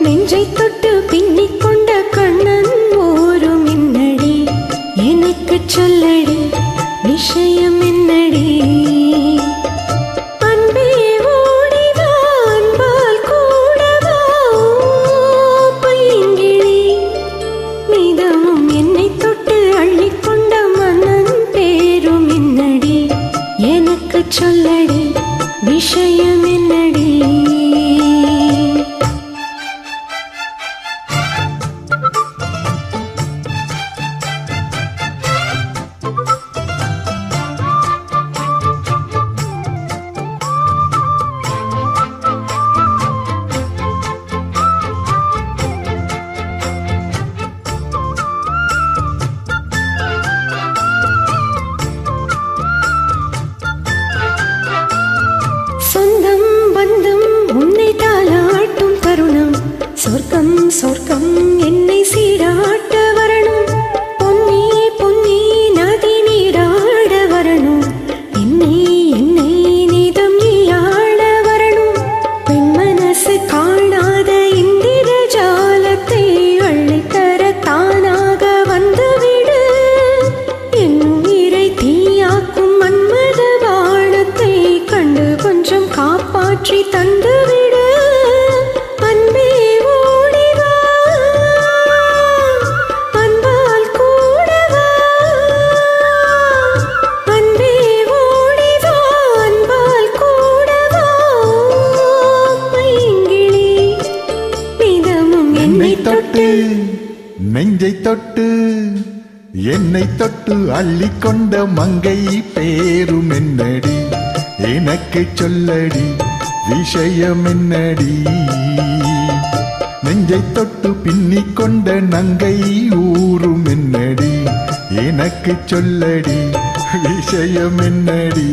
நெஞ்சை தொட்டு பின்னிக் கொண்ட கண்ணன் ஓரும் என்னடி, எனக்கு சொல்லடி விஷயம் என்னடி. அன்பே ஓடிவா அன்பால் கூடவா பைங்கிழி, மிதமும் என்னை தொட்டு அள்ளிக்கொண்ட மன்னன் பேரும் என்னடி, எனக்கு சொல்லடி விஷயம் என்னடி. சொந்தம் பந்தம் உன்னை தாளாட்டும் தருணம், சொர்க்கம் சொர்க்கம் என்னை சீராட்ட வரணும். பொன்னி பொன்னி நதி நீராட வரணும், என்னை என்னை நீதம் நீயாட வரணும். பெண் மனசு காணாத இந்திர ஜாலத்தை அள்ளித்தர தானாக வந்துவிடு. என் உயிரை தீயாக்கும் மன்மத வானத்தை கண்டு கொஞ்சம் காப்பாற்றி தந்துவிடு. அன்பே ஓடிவா அன்பால் கூடவா, அன்பே ஓடிவா அன்பால் கூடவா பைங்கிழி, மிதமும் என்னை தொட்டு நெஞ்சை தொட்டு என்னை தொட்டு அள்ளிக்கொண்ட மங்கை பேரும் என்னடி, எனக்கு சொல்லடி விஷயம் என்னடி. நெஞ்சை தொட்டு பின்னிக் கொண்ட நங்கை ஊரும் என்னடி, எனக்கு சொல்லடி விஷயம் என்னடி.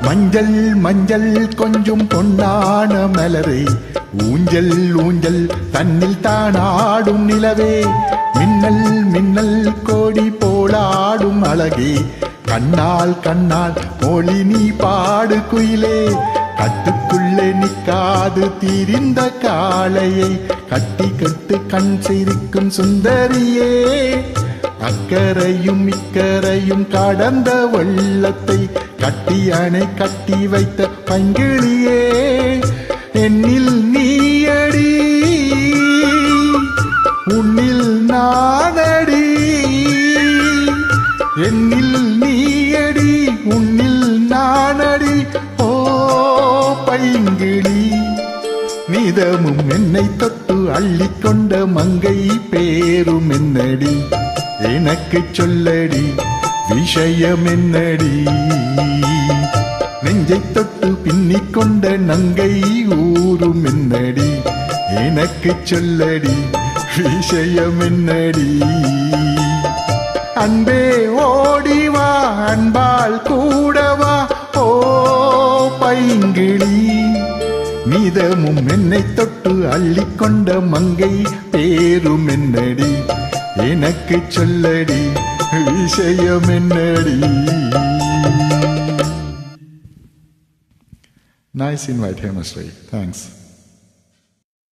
மஞ்சள் மஞ்சள் கொஞ்சம் பொன்னான மலரே, ஊஞ்சல் ஊஞ்சல் தன்னில் தானாடும் நிலவே, மின்னல் மின்னல் கோடி போலாடும் அழகே, கண்ணால் கண்ணால் மொழி நீ பாடு குயிலே. கட்டுக்குள்ளே நிற்காது திரிந்த காளையை கட்டி கட்டு கண் சிரிக்கும் சுந்தரியே, அக்கரையும் இக்கரையும் கடந்த வெள்ளத்தை கட்டி அணை கட்டி வைத்த பங்கிழியே. என்னில் நீயடி உன்னில் நானடி, என்னில் நீயடி உன்னில் நானடி. ஓ பைங்கிழி, நிதமும் என்னை தொட்டு அள்ளிக்கொண்ட மங்கை பேரும் என்னடி, எனக்கு சொல்லடி விஷயம் என்னடி. நெஞ்சை தொட்டு பின்னிக் கொண்ட நங்கை ஊரும் என்னடி, எனக்கு சொல்லடி விஷயம் என்னடி. அன்பே ஓடிவா அன்பால் கூடவா ஓ பைங்கிழி, மிதமும் என்னை தொட்டு அள்ளிக்கொண்ட மங்கை பேரும் என்னடி, எனக்கு சொல்லடி விஷயம் என்னடி. Nice invite, Hemashri. Thanks.